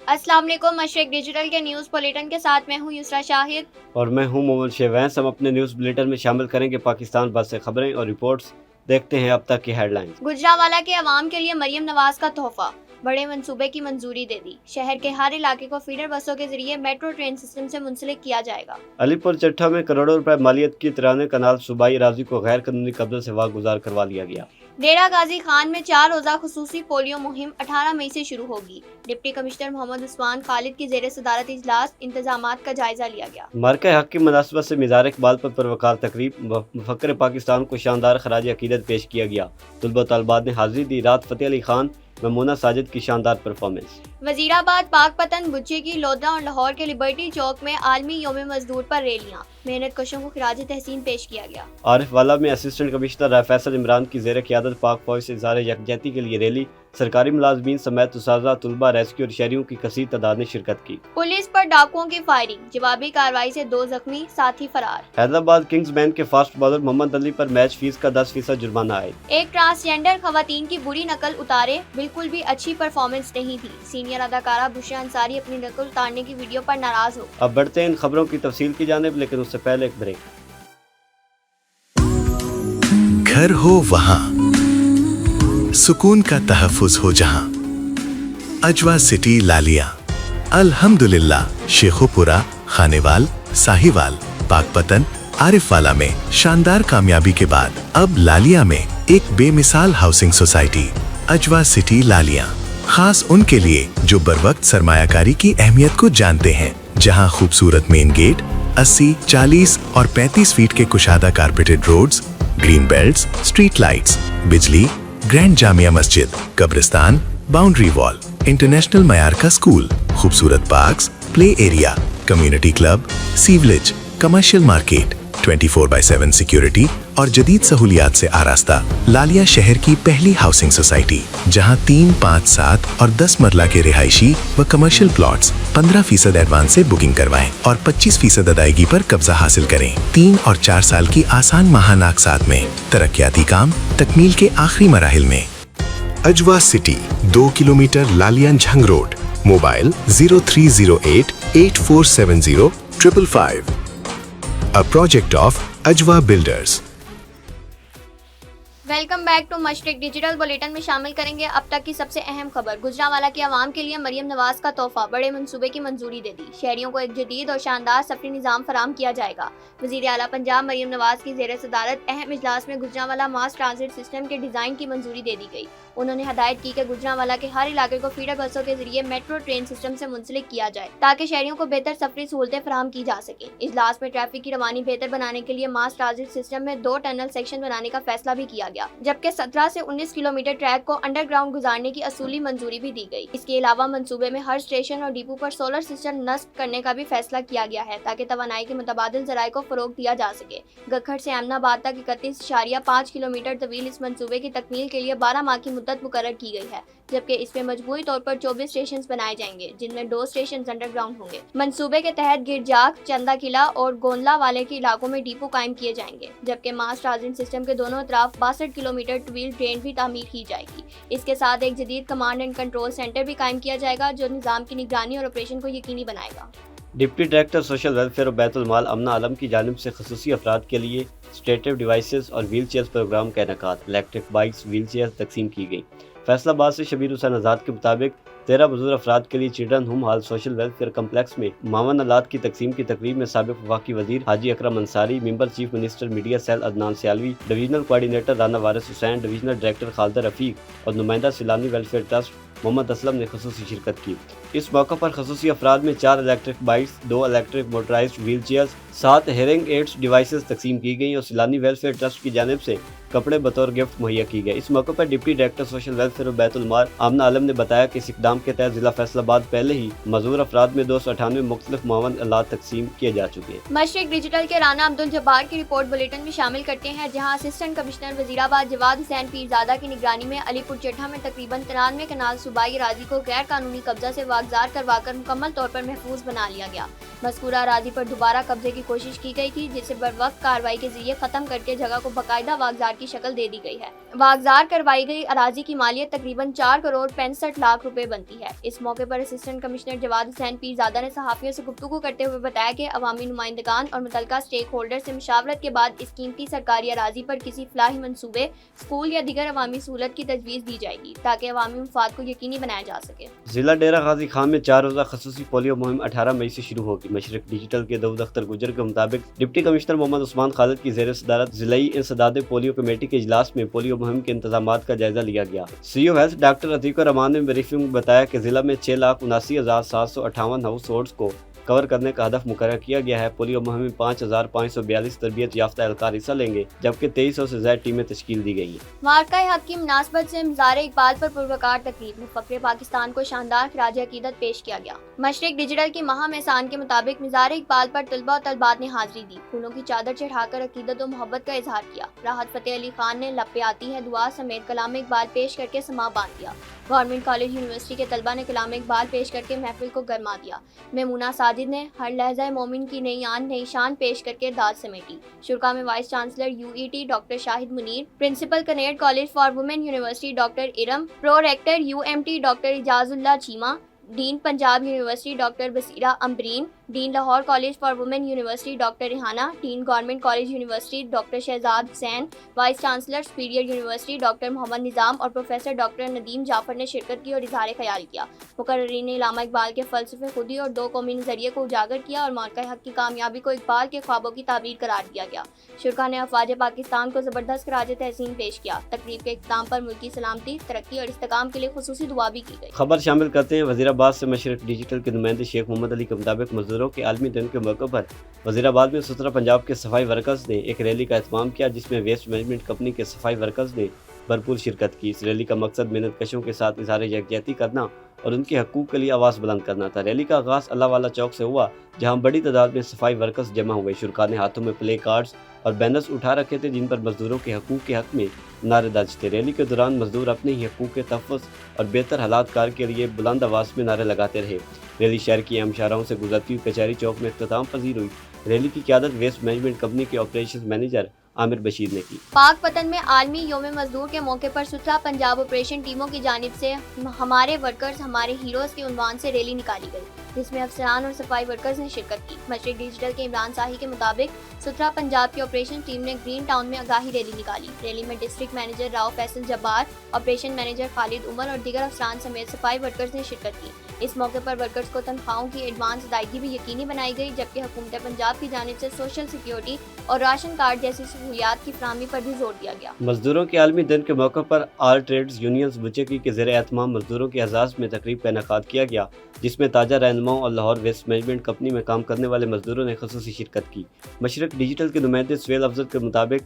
अस्सलाम वालेकुम। मशरिक डिजिटल के न्यूज़ बुलेटिन के साथ मैं हूं युसरा शाहिद और मैं हूं मोहम्मद शेवैस। हम अपने न्यूज़ बुलेटिन में शामिल करेंगे पाकिस्तान भर से खबरें और रिपोर्ट्स। देखते हैं अब तक की हेडलाइंस। गुजरांवाला के अवाम के लिए मरियम नवाज का तोहफा, बड़े मंसूबे की मंजूरी दे दी। शहर के हर इलाके को फीडर बसों के जरिए मेट्रो ट्रेन सिस्टम से मुंसलिक किया जाएगा। अलीपुर चट्टा में करोड़ों रुपए मालियत की तिराने कनाल सूबाई अराजी को गैर कानूनी कब्जे से वागुजार करवा लिया गया। डेरा गाजी खान में 4 रोजा खुसूसी पोलियो मुहिम 18 मई से शुरू होगी। डिप्टी कमिश्नर मोहम्मद उस्मान खालिद की जेर सदारत इजलास इंतजामात का जायजा लिया गया। मार्का हक की मुनासबत से मिज़ार इकबाल पर पुरवकार तकरीब, मुफक्किर पाकिस्तान को शानदार खराज अकीदत पेश किया गया। तलबा तलबात ने हाजिरी दी। रात फतेह अली खान, ममूना साजिद की शानदार परफॉर्मेंस। वजीराबाद, पाकपतन, बुच्ची की, लोधरा और लाहौर के लिबर्टी चौक में आलमी योम मजदूर पर रैलियां, मेहनत कशों को खिराज तहसीन पेश किया गया। आरिफ वाला में असिस्टेंट कमिश्नर फैसल इमरान की जेर क़यादत पाक फौज से इज़हार यकजहती के लिए रैली। सरकारी मुलाजमीन समेत उस्ताज़ा, तुलबा, रेस्क्यू और शहरियों की कसीर तादाद ने शिरकत की। पुलिस पर डाकुओं की फायरिंग, जवाबी कार्रवाई से 2 जख्मी, साथी फरार। हैदराबाद किंग्स बैंक के फास्ट बॉलर मोहम्मद अली पर मैच फीस का 10% जुर्माना आए। एक ट्रांसजेंडर खवातीन की बुरी नकल उतारे, बिल्कुल भी अच्छी परफॉर्मेंस नहीं थी। सीनियर अदाकारा बुशरा अंसारी अपनी नकल उतारने की वीडियो पर नाराज हो। अब बढ़ते हैं इन खबरों की तफसील की जानिब, लेकिन उससे पहले एक ब्रेक। घर हो वहाँ, सुकून का तहफ़्फ़ुज़ हो जहाँ, अजवा सिटी लालिया। अल्हम्दुलिल्लाह, शेखोपुरा, खानेवाल, साहिवाल, पाकपतन, आरिफवाला में शानदार कामयाबी के बाद अब लालिया में एक बेमिसाल हाउसिंग सोसाइटी अजवा सिटी लालिया, खास उनके लिए जो बरवक्त सरमायाकारी की अहमियत को जानते हैं, जहां खूबसूरत मेन गेट, 80, 40 और 35 फीट के कुशादा carpeted roads, green belts, street lights, बिजली, ग्रैंड जामिया मस्जिद, कब्रिस्तान, बाउंड्री वॉल, इंटरनेशनल मयार का स्कूल, खूबसूरत parks, play area, community club, sewerage, commercial market, 24/7 security और जदीद सहूलियात से आरास्ता लालिया शहर की पहली हाउसिंग सोसाइटी, जहां 3, 5, 7 और 10 मरला के रिहायशी व कमर्शियल प्लॉट्स 15% एडवांस से बुकिंग करवाएं और 25% अदायगी पर कब्जा हासिल करें। 3 और 4 साल की आसान माहाना अक़सात में तरक्याती काम तकमील के आखिरी मराहिल में। Ajwa city, 2 kilometre Lalian Jhang road. Mobile 0308 8470 555। A project of Ajwa Builders. Welcome back to Mashriq digital bulletin में शामिल करेंगे अब तक की सबसे अहम खबर। गुजरांवाला के अवाम के लिए मरियम नवाज का तोहफा, बड़े मंसूबे की मंजूरी दे दी। शहरियों को एक जदीद और शानदार सफरी निज़ाम फराम किया जाएगा। वज़ीर आला पंजाब मरियम नवाज की ज़ेर सदारत अहम इजलास में गुजरांवाला मास ट्रांजिट सिस्टम के डिज़ाइन की मंजूरी दे दी गई। उन्होंने हदायत की कि गुजरांवाला के हर इलाके को फीडर बसों के जरिए मेट्रो ट्रेन सिस्टम से मुंसलिक किया जाए, ताकि शहरियों को बेहतर सफरी सहूलतें फराहम की जा सके। इजलास में ट्रैफिक की रवानी बेहतर बनाने के लिए मास ट्रांजिट सिस्टम में 2 टनल सेक्शन बनाने का फैसला भी किया गया, जबकि 17 से 19 किलोमीटर ट्रैक को अंडरग्राउंड गुजारने की असूली मंजूरी भी दी गई। इसके अलावा मंसूबे में हर स्टेशन और डिपो पर सोलर सिस्टम नस्ब करने का भी फैसला किया गया है, ताकि तवानाई के मुतबादिल ज़राए को फरोग दिया जा सके। गखड़ से अमनाबाद तक 31.5 किलोमीटर तवील इस मंसूबे की तकमील के लिए 12 माह की मुद्दत मुकर्रर की गई है, जबकि इसमें मजबूरी तौर पर 24 स्टेशन बनाए जाएंगे, जिनमें 2 स्टेशन अंडरग्राउंड होंगे। मंसूबे के तहत गिरजाक, चंदा किला और गोंदला वाले के इलाकों में डिपो कायम किए जाएंगे, जबकि मास ट्रांजिट सिस्टम के दोनों तरफ 62 किलोमीटर तवील ट्रेन भी तामीर की जाएगी। इसके साथ एक जदीद कमांड एंड कंट्रोल सेंटर भी कायम किया जाएगा, जो निज़ाम की निगरानी और ऑपरेशन को यकीनी बनाएगा। डिप्टी डायरेक्टर सोशल वेलफेयर और बैतुल माल अमना आलम की जानिब से खसूसी अफराद के लिए स्टेटिव डिवाइसेस और व्हील चेयर प्रोग्राम का इनेकाद, इलेक्ट्रिक बाइक्स, व्हील चेयर तकसीम की गई। फैसलाबाद से शबीर हुसैन आज़ाद के मुताबिक 13 बुजुर्ग अफराद के लिए चिल्ड्रन होम हाल सोशल वेलफेयर कम्प्लेक्स में मावन अलात की तकसीम की तकरीब में साबिक वफाकी वजीर Haji Akram Ansari, member chief minister media cell Adnan Sialvi, divisional coordinator Rana Waris Hussain, divisional director Khalida Rafique और नुमाइंदा सिलानी वेलफेयर ट्रस्ट मोहम्मद असलम ने खसूसी शिरकत की। इस मौके पर खसूसी अफराद में 4 electric bikes, 2 electric motorised wheel chairs, 7 hearing ads devices तकसीम की गई और सिलानी वेलफेयर ट्रस्ट की जानिब से कपड़े बतौर गिफ्ट मुहैया की गए। इस मौके पर डिप्टी डायरेक्टर सोशल वेलफेयर और बैतुल माल आमना आलम ने बताया कि इस इक़दाम के तहत जिला फैसलाबाद पहले ही मजूर अफराद में 298 मुख्तलिफ मावन अलात तकसीम किए जा चुके हैं। मशरिक डिजिटल के राना अब्दुल जब्बार की रिपोर्ट बुलेटिन में शामिल करते हैं, जहां असिस्टेंट कमिश्नर वजीराबाद जवाद हुसैन पीरजादा की निगरानी में अलीपुर चट्टा में तकरीबन 93 कनाल सूबाई अराजी को गैर कानूनी कब्जा से वागजार करवाकर मुकम्मल तौर पर महफूज बना लिया गया। मज़कूरा अराजी पर दोबारा कब्जे की कोशिश की गई थी, जिसे बरवक्त कार्रवाई के जरिए खत्म करके जगह को बाकायदा वागजार की शक्ल दे दी गई है। वागजार करवाई गई अराजी की मालियत तकरीबन 4 करोड़ 65 लाख रुपए बनती है। इस मौके पर असिस्टेंट कमिश्नर जवाद हुसैन पीरजादा ने सहाफियों से गुफ्तगू करते हुए बताया कि अवामी नुमाइंदगान और मुतल्लिका स्टेक होल्डर से मुशावरत के बाद इस कीमती सरकारी अराजी पर किसी फलाही मंसूबे, स्कूल या दीगर अवामी सहूलत की तजवीज़ दी जाएगी ताकि अवामी मुफाद को यकीनी बनाया जा सके। जिला डेरा गाजी खान में 4 रोज़ा खसूसी पोलियो मुहिम 18 मई से शुरू होगी। मशरक डिजिटल के दाऊद अख्तर गुजर के मुताबिक डिप्टी कमिश्नर मोहम्मद उस्मान खालिद की ज़ेर सदारत जिलाई इंसदाद पोलियो कमेटी के इजलास में पोलियो मुहिम के इंतजामात का जायजा लिया गया। CEO health doctor Atiq Rahman ने ब्रीफिंग में बताया कि जिला में 6,79,758 हाउस होल्ड्स को कवर करने का हदफ मुकर्रर किया गया है। पोलियो मुहिम में 5,542 तरबियत याफ्ता एहलकार हिस्सा लेंगे, जबकि 2300 से ज्यादा टीमें तश्कील दी गई हैं। मार्का हक की मुनासबत से मज़ार इकबाल पर पुरवकार तकरीब में फ़ख्र पाकिस्तान को शानदार खराज अकीदत पेश किया गया। मशरक डिजिटल की माह मेहसान के मुताबिक मज़ार इकबाल पर तलबा और तलबात ने हाजिरी दी, फूलों की चादर चढ़ाकर अकीदत और मोहब्बत का इजहार किया। राहत फ़तेह अली खान ने लब पे आती है दुआ समेत कलाम इकबाल पेश करके समा बांध दिया। गवर्नमेंट कॉलेज यूनिवर्सिटी के तलबा ने कलाम इकबाल पेश करके महफिल को गरमा दिया। मेमूना साजिद ने हर लहज़ा मोमिन की नई आन नई शान पेश करके दाद समेटी। शुरा में vice chancellor UET doctor Shahid Munir, principal Kinnaird college for women university doctor Iram, pro rector UMT doctor Ijazullah Cheema, dean Punjab university doctor Basira Ambreen, dean Lahore college for women university doctor Rehana, dean government college university doctor Shahzad Hussain, vice chancellor superior university doctor Mohammad Nizam और professor doctor Nadeem Jafar ने शिरकत की और इजहार ख्याल किया। मुकर्रीरीन ने इल्लामा इकबाल के फ़लसफ़े खुदी और 2 कौमी नज़रिए को उजागर किया और मार्का हक की कामयाबी को इकबाल के ख्वाबों की ताबीर करार दिया गया। शुरा ने अफवाज पाकिस्तान को ज़बरदस्त खराज तहसीन पेश किया। तकरीब के इख्तिताम पर मुल्की सलामती, तरक्की और इस्तेकाम के लिए खुसूसी दुआ भी की गई। खबर शामिल करते हैं वज़ीराबाद से। मशरक डिजिटल के नुमाइंदे शेख मोहम्मद अली के मुताबिक मजदूरों के आलमी दिन के मौके पर वज़ीराबाद में सुथरा पंजाब के सफाई वर्कर्स ने एक रैली का एहतमाम किया, जिसमें वेस्ट मैनेजमेंट कंपनी के सफाई वर्कर्स ने भरपूर शिरकत की। इस रैली का मकसद मेहनत कशों के साथ इज़हार यकजहती करना और उनके हकूक़ के लिए आवाज़ बुलंद करना था। रैली का आगाज़ अल्लाह वाला चौक से हुआ, जहां बड़ी तादाद में सफाई वर्कर्स जमा हुए। शुरा ने हाथों में प्ले कार्ड्स और बैनर्स उठा रखे थे, जिन पर मजदूरों के हकूक़ के हक़ में नारे दर्ज थे। रैली के दौरान मजदूर अपने ही हकूक़ के तहफ़्फ़ुज़ और बेहतर हालात कार के लिए बुलंद आवाज़ में नारे लगाते रहे। रैली शहर की अहम शाहराहों से गुजरती हुई कचहरी चौक में इख्तिताम पजीर हुई। रैली की क़यादत वेस्ट मैनेजमेंट कंपनी के ऑपरेशन मैनेजर आमिर बशीर ने की। पाक पतन में आलमी योम मजदूर के मौके पर सुथरा पंजाब ऑपरेशन टीमों की जानिब से हमारे वर्कर्स हमारे हीरोज़ के उन्वान से रैली निकाली गई, जिसमें अफसरान और सफाई वर्कर्स ने शिरकत की। मशरक डिजिटल के इमरान शाही के मुताबिक सुथरा पंजाब की ऑपरेशन टीम ने ग्रीन टाउन में आगाही रैली निकाली। रैली में district manager Rao Faisal Jabbar, operation manager Khalid Umar और दीगर अफसरान समेत सफाई वर्कर्स ने शिरकत की। इस मौके पर वर्कर्स को तनख्वाहों की एडवांस अदायगी भी यकीनी बनाई गई, जबकि हुकूमत पंजाब की जानिब से सोशल सिक्योरिटी और राशन कार्ड जैसी सहूलियात की फराहमी पर भी जोर दिया गया। मजदूरों के आलमी दिन के मौके पर ऑल ट्रेड्स यूनियंस बुचेकी के ज़ेर एहतमाम मजदूरों के एजाज़ में तकरीब का इनेकाद किया गया, जिसमें ताजा रहनुमाओं और लाहौर वेस्ट मैनेजमेंट कंपनी में काम करने वाले मजदूरों ने खसूसी शिरकत की। मशरक डिजिटल के नुमाइंदे सुहेल अफजल के मुताबिक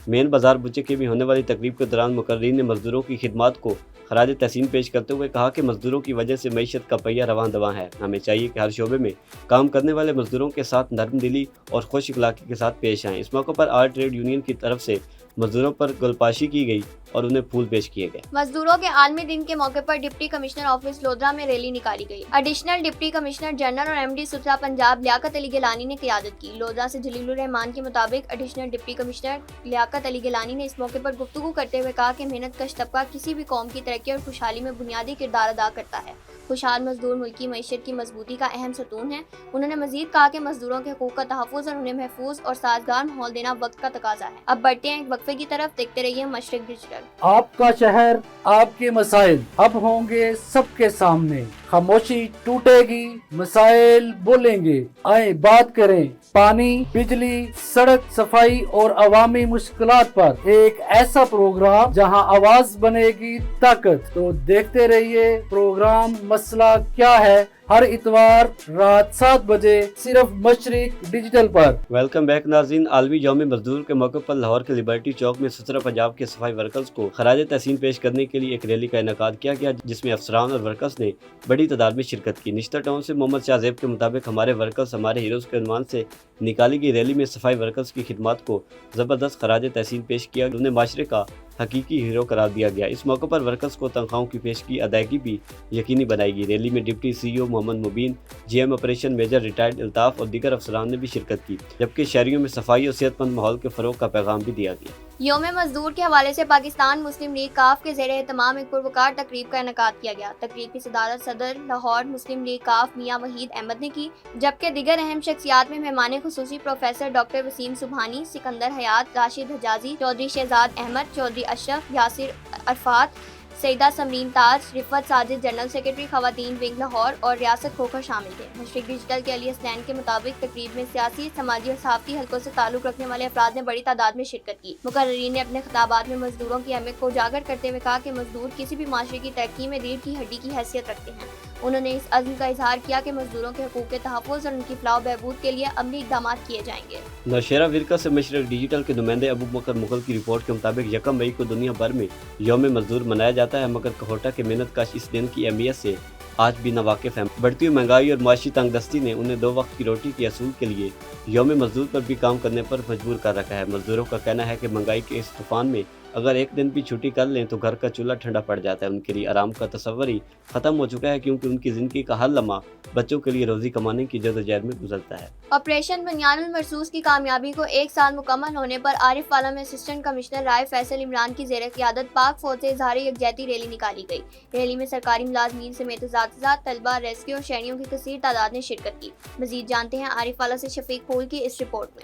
मेन बाजार बुचेकी में होने वाली तकरीब के दौरान मुकर्रीन ने मजदूरों की खिदमत को खराज तहसीन पेश करते हुए कहा कि मजदूरों की वजह से मईशत का पहिया रवां दवां है। हमें चाहिए कि हर शोबे में काम करने वाले मजदूरों के साथ नरम दिली और खुश इखलाकी के साथ पेश आएँ। इस मौके पर ऑल ट्रेड यूनियन की तरफ से मजदूरों पर गुलपाशी की गई और उन्हें फूल पेश किए गए। मजदूरों के आलमी दिन के मौके पर डिप्टी कमिश्नर ऑफिस लोधरा में रैली निकाली गई। एडिशनल डिप्टी कमिश्नर जनरल और MD सुथरा पंजाब लियाकत अली गिलानी ने क़यादत की। लोधरा से जलीलुर रहमान के मुताबिक additional deputy commissioner Liaquat Ali Gilani ने इस मौके पर गुफ्तगू करते हुए कहा कि मेहनत कश तबका किसी भी कौम की तरक्की और खुशहाली में बुनियादी किरदार अदा करता है। खुशहाल मजदूर मुल्क की मईशत की मजबूती का अहम सतून है। उन्होंने मजीद कहा कि मजदूरों के हकूक़ का तहफ़्फ़ुज़ और उन्हें महफूज और साजगार माहौल देना वक्त का तकाजा है। अब बढ़ते हैं एक वक्फे की तरफ, देखते रहिए मशरक डिजिटल। आपका शहर, आपके मसाइल अब होंगे सबके सामने। खामोशी टूटेगी, मसाइल बोलेंगे। आए बात करें पानी, बिजली, सड़क, सफाई और अवामी मुश्किलात पर एक ऐसा प्रोग्राम जहां आवाज बनेगी ताकत। तो देखते रहिए प्रोग्राम मसला क्या है, हर इतवार रात 7 बजे सिर्फ मशरिक डिजिटल पर। वेलकम बैक नाज़रीन। आलमी यौम मजदूर के मौके पर लाहौर के लिबर्टी चौक में सुथरा पंजाब के सफाई वर्कर्स को खराज तहसीन पेश करने के लिए एक रैली का इनेकाद किया गया, जिसमें अफसरान और वर्कर्स ने बड़ी तादाद में शिरकत की। निश्तर टाउन से मोहम्मद शाहजेब के मुताबिक हमारे वर्कर्स हमारे हीरोज़ के उन्वान से निकाली गई रैली में सफाई वर्कर्स की खिदमत को ज़बरदस्त खराज तहसीन पेश किया। उन्होंने माशरे का حقیقی ہیرو قرار دیا گیا۔ اس موقع پر ورکرز کو تنخواہوں کی پیشگی ادائیگی بھی یقینی بنائی گئی۔ ریلی میں deputy C E O Muhammad Mubeen, G M operation major retired Altaf اور دیگر افسران نے بھی شرکت کی، جبکہ شہریوں میں صفائی اور صحت مند ماحول کے فروغ کا پیغام بھی دیا گیا۔ یوم مزدور کے حوالے سے پاکستان مسلم لیگ کاف کے زیر اہتمام ایک پروکار تقریب کا انعقاد کیا گیا۔ تقریب کی صدارت صدر لاہور مسلم لیگ کاف میاں وحید احمد نے کی، جبکہ دیگر اہم شخصیات میں مہمان خصوصی پروفیسر ڈاکٹر وسیم سبحانی، سکندر حیات، راشد حجازی، چودھری شہزاد احمد، چودھری اشرف، یاسر عرفات، سیدہ سمرین تاج، رفت ساجد، جنرل سیکرٹری خواتین ونگ لاہور اور ریاست کھوکھر شامل تھے۔ مشرق ڈیجیٹل کے علی حسنین کے مطابق تقریب میں سیاسی، سماجی اور صحافتی حلقوں سے تعلق رکھنے والے افراد نے بڑی تعداد میں شرکت کی۔ مقررین نے اپنے خطابات میں مزدوروں کی اہمیت کو اجاگر کرتے ہوئے کہا کہ مزدور کسی بھی معاشرے کی ترقی میں ریڑھ کی ہڈی کی حیثیت رکھتے ہیں۔ انہوں نے اس عزم کا اظہار کیا کہ مزدوروں کے حقوق کے تحفظ اور ان کی فلاح و بہبود کے لیے عملی اقدامات کیے جائیں گے۔ نوشہرہ ورکہ سے مشرق ڈیجیٹل کے نمائندے ابو بکر مغل کی رپورٹ کے مطابق 1 مئی کو دنیا بھر میں یوم مزدور منایا جاتا ہے، مگر کہوٹہ کے محنت کش اس دن کی اہمیت سے آج بھی ناواقف ہیں۔ بڑھتی ہوئی مہنگائی اور معاشی تنگ دستی نے انہیں 2 وقت کی روٹی کے حصول کے لیے یوم مزدور پر بھی کام کرنے پر مجبور کر رکھا ہے۔ مزدوروں کا کہنا ہے کہ مہنگائی کے اس طوفان میں اگر ایک دن بھی چھٹی کر لیں تو گھر کا چولہا ٹھنڈا پڑ جاتا ہے۔ ان کے لیے آرام کا تصور ہی ختم ہو چکا ہے، کیونکہ ان کی زندگی کا ہر لمحہ بچوں کے لیے روزی کمانے کی جدوجہد میں گزرتا ہے۔ آپریشن بنیان المرصوص کی کامیابی کو 1 سال مکمل ہونے پر عارف والا میں اسسٹنٹ کمشنر رائے فیصل عمران کی زیر قیادت پاک فوج سے اظہار یکجہتی ریلی نکالی گئی۔ ریلی میں سرکاری ملازمین سمیت اساتذہ، طلبہ، ریسکیو اور شہریوں کی کثیر تعداد نے شرکت کی۔ مزید جانتے ہیں عارف والا سے شفیق پھول کی اس رپورٹ میں۔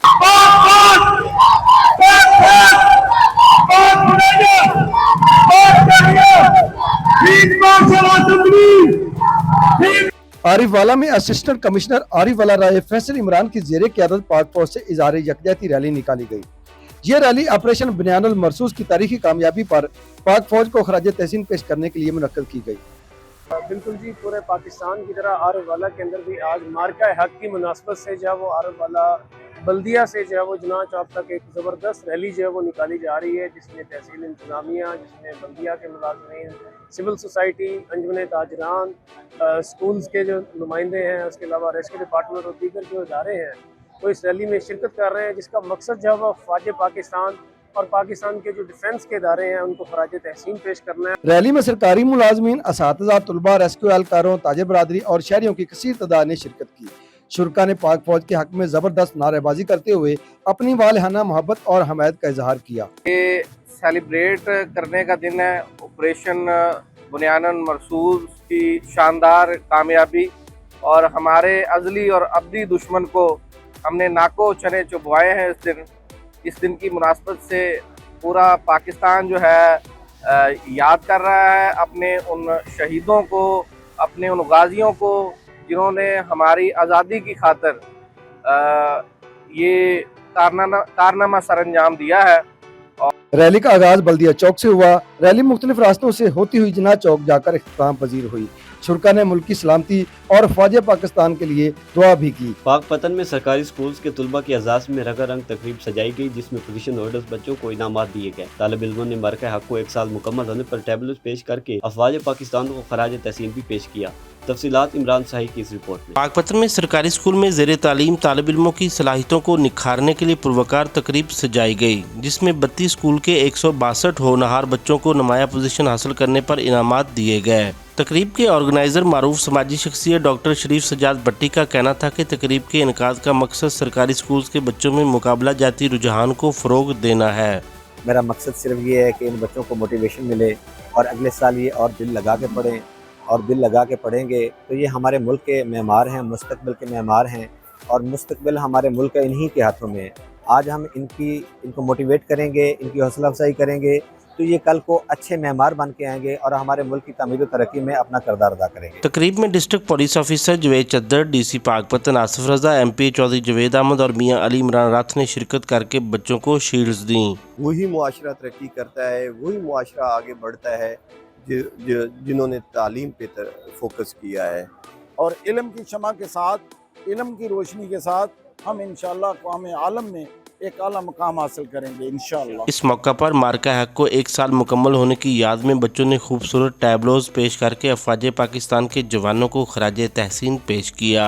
عارف والا میں اسسٹنٹ کمشنر عارف والا رائے فیصل عمران کی زیر قیادت پاک فوج سے اظہار یکجہتی ریلی نکالی گئی۔ یہ ریلی آپریشن بنیان المرصوص کی تاریخی کامیابی پر پاک فوج کو خراج تحسین پیش کرنے کے لیے منعقد کی گئی۔ بالکل جی، پورے پاکستان کی طرح عارف والا کے اندر بھی آج مارکہ حق کی مناسبت سے جو ہے وہ عارف والا بلدیہ سے جو ہے وہ جناح چوک تک ایک زبردست ریلی جو ہے وہ نکالی جا رہی ہے، جس میں تحصیل انتظامیہ، جس میں بلدیہ کے ملازمین، سول سوسائٹی، انجمن تاجران، سکولز کے جو نمائندے ہیں، اس کے علاوہ ریسکیو ڈپارٹمنٹ اور دیگر جو ادارے ہیں وہ اس ریلی میں شرکت کر رہے ہیں، جس کا مقصد جو ہے وہ فوج پاکستان اور پاکستان کے جو ڈیفنس کے ادارے ہیں ان کو خراج تحسین پیش کرنا ہے۔ ریلی میں سرکاری ملازمین، اساتذہ، طلباء، ریسکیو اہلکاروں، تاجر برادری اور شہریوں کی کثیر تعداد نے شرکت کی۔ شرکا نے پاک فوج کے حق میں زبردست نعرے بازی کرتے ہوئے اپنی والہانہ محبت اور حمایت کا اظہار کیا۔ یہ سیلیبریٹ کرنے کا دن ہے آپریشن بنیان المرصوص کی شاندار کامیابی، اور ہمارے ازلی اور ابدی دشمن کو ہم نے ناکو چنے چبوائے ہیں۔ اس دن کی مناسبت سے پورا پاکستان جو ہے یاد کر رہا ہے اپنے ان شہیدوں کو، اپنے ان غازیوں کو جنہوں نے ہماری آزادی کی خاطر یہ کارنامہ سر انجام دیا ہے۔ ریلی کا آغاز بلدیہ چوک سے ہوا۔ ریلی مختلف راستوں سے ہوتی ہوئی جناح چوک جا کر اختتام پذیر ہوئی۔ شرکا نے ملک کی سلامتی اور فوج پاکستان کے لیے دعا بھی کی۔ پاک پتن میں سرکاری سکولز کے طلبہ کے اعزاز میں رنگا رنگ تقریب سجائی گئی، جس میں پوزیشن ہولڈرز بچوں کو انعامات دیے گئے۔ طالب علموں نے مارکہ حق کو 1 سال مکمل ہونے پر ٹیبلوز پیش کر کے افواج پاکستان کو خراج تحسین بھی پیش کیا۔ تفصیلات عمران صاحی کی اس رپورٹ میں۔ پاک پتن میں سرکاری اسکول میں زیر تعلیم طالب علموں کی صلاحیتوں کو نکھارنے کے لیے پروکار تقریب سجائی گئی، جس میں 32 اسکول کے 162 ہونہار بچوں کو نمایاں پوزیشن حاصل کرنے پر انعامات دیے گئے۔ تقریب کے آرگنائزر معروف سماجی شخصیت ڈاکٹر شریف سجاد بٹی کا کہنا تھا کہ تقریب کے انعقاد کا مقصد سرکاری اسکولز کے بچوں میں مقابلہ جاتی رجحان کو فروغ دینا ہے۔ میرا مقصد صرف یہ ہے کہ ان بچوں کو موٹیویشن ملے اور اگلے سال یہ اور دل لگا کے پڑھیں، اور دل لگا کے پڑھیں گے تو یہ ہمارے ملک کے معمار ہیں، مستقبل کے معمار ہیں، اور مستقبل ہمارے ملک کا انہی کے ہاتھوں میں ہے۔ آج ہم ان کو موٹیویٹ کریں گے، ان کی حوصلہ افزائی کریں گے تو یہ کل کو اچھے معمار بن کے آئیں گے اور ہمارے ملک کی تعمیر و ترقی میں اپنا کردار ادا کریں گے۔ تقریب میں district police officer Javed Chadhar, D C Pakpattan Asif Raza, M P Chaudhry Javed Ahmed اور میاں علی عمران راتھ نے شرکت کر کے بچوں کو شیلڈز دیں۔ وہی معاشرہ ترقی کرتا ہے، وہی معاشرہ آگے بڑھتا ہے جنہوں نے تعلیم پہ فوکس کیا ہے، اور علم کی شمع کے ساتھ، علم کی روشنی کے ساتھ ہم انشاءاللہ اقوام عالم میں ایک اعلیٰ مقام حاصل کریں گے انشاءاللہ۔ اس موقع پر مارکہ حق کو 1 سال مکمل ہونے کی یاد میں بچوں نے خوبصورت ٹیبلوز پیش کر کے افواج پاکستان کے جوانوں کو خراج تحسین پیش کیا۔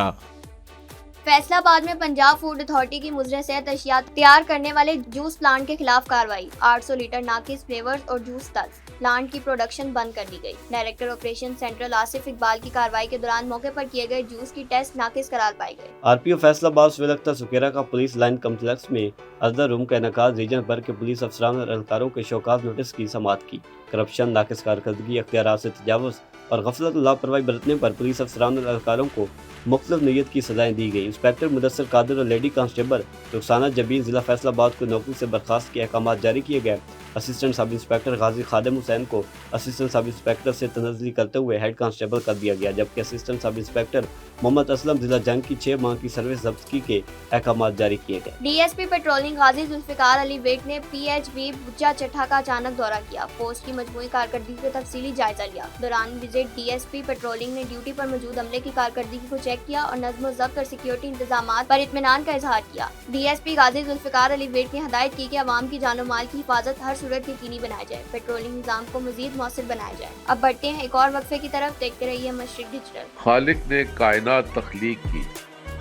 फैसला बाद में पंजाब फूड अथॉरिटी की मुजरे सेहत अशिया तैयार करने वाले जूस प्लांट के खिलाफ कार्रवाई। 800 लीटर नाकिस फ्लेवर्स और जूस तक प्लांट की प्रोडक्शन बंद कर दी गई। Director operation central Asif Iqbal की कार्रवाई के दौरान मौके पर किए गए जूस की टेस्ट नाकिस करार पाए गए। आरपीओ फैसलाबाद सुवेलख्ता सुकेरा का पुलिस लाइन कम्प्लेक्स में अजदर रूम का इनेकाद रीजन भर के पुलिस अफसरान और एहलकारों के शौकात नोटिस की समाअत की। करप्शन, नाकिस कारकर्दगी, अख्तियारात से तजावुज़ और गफलत लापरवाही बरतने पर पुलिस अफसरान और एहलकारों को मुख्तलिफ नीयत की सजाएं दी गई। इंस्पेक्टर मुदस्सिर कादिर और लेडी कांस्टेबल रुखसाना जबीन जिला फैसलाबाद को नौकरी से बर्खास्त के अहकाम जारी किए गए। असिस्टेंट सब इंस्पेक्टर गाजी खादिम हुसैन को असिस्टेंट सब इंस्पेक्टर से तनज़्ज़ुली करते हुए हेड कांस्टेबल कर दिया गया, जबकि assistant sub inspector Mohammad Aslam जिला जंग की 6 माह की सर्विस जब्ती के अहकाम जारी किए गए। डीएसपी पेट्रोलिंग गाजी जुल्फिकार अली बेग ने पीएचबी बुच्चा चट्ठा का अचानक दौरा किया। पोस्ट की मजमूई कारकर्दगी का तफसीली जायजा लिया। दौरान विजिट डीएसपी पेट्रोलिंग ने ड्यूटी पर मौजूद अमले की कारकर्दगी को चेक किया और नज़्म ज़ब्त और सिक्योरिटी इंतजामात पर इत्मीनान का इजहार किया। डीएसपी गाजी जुल्फिकार अली बेग ने हदायत की कि अवाम की जान और माल की हिफाजत हर सूरत यकीनी बनाया जाए, पेट्रोलिंग निज़ाम को मजीद मौसर बनाया जाए। अब बढ़ते हैं एक और वक्फे की तरफ, देखते रहिए मशरिक डिजिटल। खालिक ने कायनात तख्लीक की,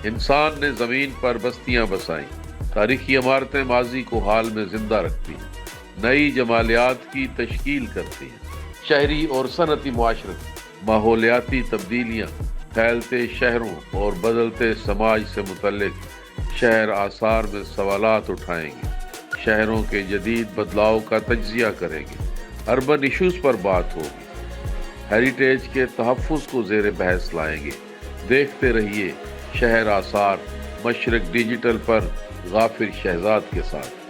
इंसान ने ज़मीन पर बस्तियां बसाई, तारीखी इमारतें माजी को हाल में जिंदा रखती हैं, नई जमालियात की तश्कील करती हैं। शहरी और सनती मुआशरत, माहौलियाती तब्दीलियाँ, फैलते शहरों और बदलते समाज से मुतल्लिक शहर आसार में सवालात उठाएंगे, शहरों के जदीद बदलाव का तज्जिया करेंगे, अर्बन इशूज़ पर बात होगी, हेरिटेज के तहफ़्फ़ुज़ को ज़ेर बहस लाएंगे। देखते रहिए शहर आसार मशरक डिजिटल पर गाफिर शहजाद के साथ।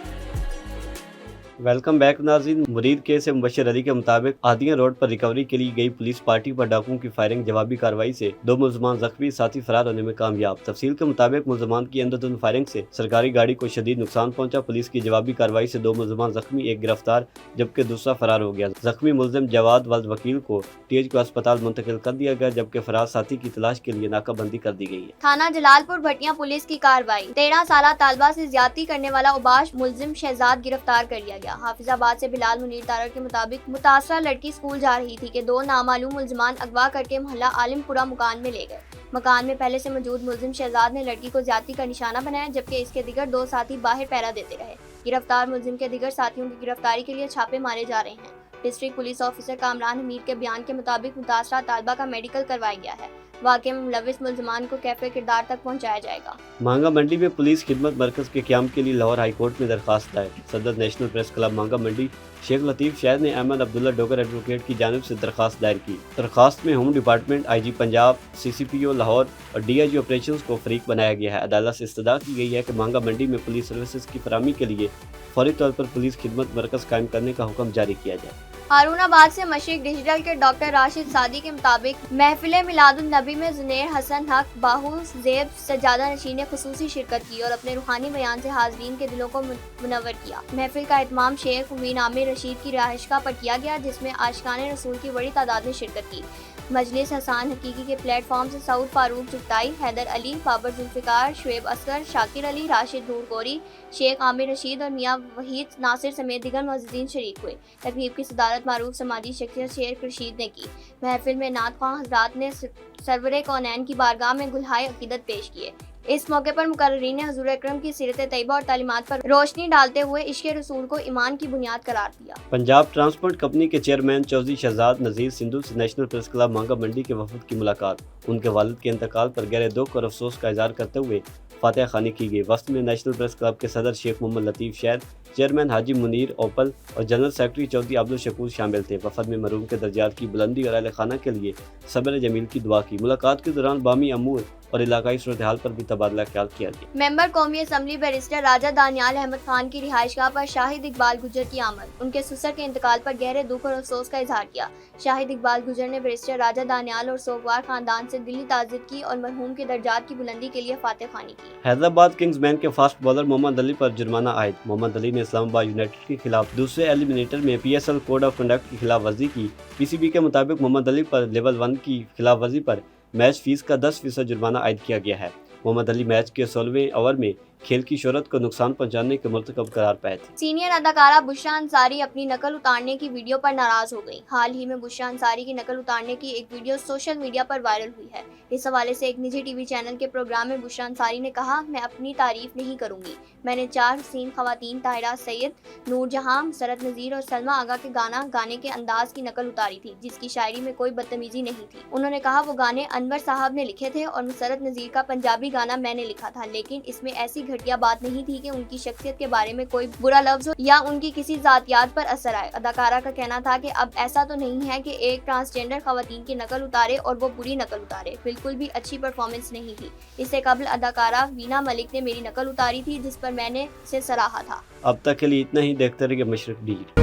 वेलकम बैक नाज़रीन। मुरीद केस से मुबश्शिर अली के मुताबिक आदिया रोड पर रिकवरी के लिए गई पुलिस पार्टी पर डाकुओं की फायरिंग जवाबी कार्रवाई से 2 मुलजमान जख्मी, साथी फरार होने में कामयाब। तफसील के मुताबिक मुलजमान की अंधाधुंध फायरिंग से सरकारी गाड़ी को शदीद नुकसान पहुंचा। पुलिस की जवाबी कार्रवाई से 2 मुलजमान जख्मी, एक गिरफ्तार जबकि दूसरा फरार हो गया। जख्मी मुलजिम जवाद वल्द वकील को THQ अस्पताल मुंतकिल कर दिया गया, जबकि फरार साथी की तलाश के लिए नाकाबंदी कर दी गई है। थाना जलालपुर भटिया पुलिस की कार्रवाई। 13 साला तालबा से ज्यादती करने वाला उबाश मुलजिम शहजाद गिरफ्तार कर लिया गया। हाफिजाबाद से बिलाल मुनीर तारड़ के मुताबिक मुतासरा लड़की स्कूल जा रही थी कि 2 नामालूम मुलजमान अगवा करके मोहल्ला आलिमपुरा मकान में ले गए। मकान में पहले से मौजूद मुलजिम शहजाद ने लड़की को ज्यादती का निशाना बनाया, जबकि इसके दिगर 2 साथी बाहर पहरा देते रहे। गिरफ्तार मुलजिम के दिगर साथियों की गिरफ्तारी के लिए छापे मारे जा रहे हैं। District police officer Kamran Hamid के बयान के मुताबिक मुतासरा तालबा का मेडिकल करवाया गया है। वाक़े में मुलविस मुलजमान को कैफे किरदार तक पहुंचाया जाएगा। मांगा मंडी में पुलिस खिदमत मरकज के क़याम के लिए लाहौर हाई कोर्ट में दरखास्त दायर। सदर नेशनल प्रेस क्लब मांगा मंडी शेख लतीफ़ शायद ने अहमद अब्दुल्ला डोगर एडवोकेट की जानिब से दरखास्त दायर की। दरखास्त में home department, IG Punjab, CCPO Lahore और DIG ऑपरेशंस को फरीक बनाया गया है। अदालत से इस्तदा की गई है कि मांगा मंडी में पुलिस सर्विसेज की फराहमी के लिए फौरी तौर पर पुलिस खिदमत मरकज कायम करने का हुक्म जारी किया जाए। हारूनाबाद से मशरिक डिजिटल के डॉक्टर राशिद सादी के मुताबिक महफिल मिलादुन नबी में जुनैर हसन हक बाहू ज़ेब सज्जादा नशीन ने खुसूसी शिरकत की और अपने रूहानी बयान से हाज़रीन के दिलों को मुनव्वर किया। महफिल का एहतमाम शेख हुवीन आमिर रशीद की रिहाइशगाह पर किया गया, जिसमें आशिकाने रसूल की बड़ी तादाद में शिरकत की। मजलिस हसान हकीकी के प्लेटफॉर्म से सऊद फारूक जुगताई, हैदर अली, बाबर जुल्फिकार, शुएब असगर, शाकिर अली, राशिद नूर गोरी, शेख आमिर रशीद और मियां वहीद नासिर समेत दीगर मुअज़्ज़िज़ीन शरीक हुए। तकरीब की सदारत मारूफ समाजी शख्सियत शेख रशीद ने की। महफिल में नात ख्वां हज़रात ने सरवरे कौनैन की बारगाह में गुलहाए अकीदत पेश किए। इस मौके पर मुकर्रिरीन ने हुज़ूर अकरम की सीरत तैयबा और तालीमात पर रोशनी डालते हुए इश्क़ रसूल को ईमान की बुनियाद करार दिया। पंजाब ट्रांसपोर्ट कंपनी के चेयरमैन चौधरी शहजाद नज़ीर सिंधु से नेशनल प्रेस क्लब मांगा मंडी के वफद की मुलाकात। उनके वालिद के इंतकाल पर गहरे दुख और अफसोस का इज़हार करते हुए फातिहा खानी की गई। वक्त में नेशनल प्रेस क्लब के सदर शेख मोहम्मद लतीफ़ शहर, चेयरमैन हाजी मुनीर ओपल और जनरल सेक्रेटरी चौधरी अब्दुल शकूर शामिल थे। वफद में मरहूम के दर्जात की बुलंदी और अहले खाना के लिए सब्र जमील की दुआ की। मुलाकात के दौरान बामी अमूर और इलाकाई सूरत हाल पर भी तबादला ख्याल किया गया। मेंबर कौमी असम्बली बैरिस्टर राजा दानियाल अहमद खान की रिहाइशगाह पर शाहिद इकबाल गुजर की आमद। उनके ससुर के इंतकाल पर गहरे दुख और अफसोस का इजहार किया। शाहिद इकबाल गुजर ने बैरिस्टर राजा दानियाल और सोगवार खानदान से दिली ताज़ियत की और मरहूम के दर्जात की बुलंदी के लिए फातिहा खानी की। हैदराबाद किंग्समैन के फास्ट बॉलर मोहम्मद अली पर जुर्माना आयद। मोहम्मद अली ने इस्लामाबाद यूनाइटेड के खिलाफ दूसरे एलिमिनेटर में PSL कोड ऑफ कंडक्ट की खिलाफ वर्जी की। PCB के मुताबिक मोहम्मद अली पर लेवल 1 की खिलाफ वर्जी पर मैच फीस का 10% जुर्माना आयद किया गया है। मोहम्मद अली मैच के 16वें ओवर में खेल की शोहरत को नुकसान पहुंचाने के मर्तकब करार पाए थे। सीनियर अदाकारा बुशरा अंसारी अपनी नकल उतारने की वीडियो पर नाराज हो गई। हाल ही में बुशरा अंसारी की नकल उतारने की एक वीडियो सोशल मीडिया पर वायरल हुई है। इस हवाले से एक निजी टीवी चैनल के प्रोग्राम में बुशरा अंसारी ने कहा, मैं अपनी तारीफ नहीं करूंगी। मैंने 4 हसीन खवातीन ताहिरा सैयद, नूरजहां, मसरत नज़ीर और सलमा आगा के गाने के अंदाज की नकल उतारी थी, जिसकी शायरी में कोई बदतमीजी नहीं थी। उन्होंने कहा वो गाने अनवर साहब ने लिखे थे और मसरत नज़ीर का पंजाबी गाना मैंने लिखा था, लेकिन इसमें ऐसी घटिया बात नहीं थी कि उनकी शख्सियत के बारे में कोई बुरा लफ्ज हो या उनकी किसी जातियात पर असर आए। अदाकारा का कहना था कि अब ऐसा तो नहीं है कि एक ट्रांसजेंडर खवातीन की नकल उतारे और वो बुरी नकल उतारे, बिल्कुल भी अच्छी परफॉर्मेंस नहीं थी। इससे कबल अदाकारा वीना मलिक ने मेरी नकल उतारी थी, जिस पर मैंने इसे सराहा था। अब तक के लिए इतना ही। देखते रहिए मशरक डिजिटल।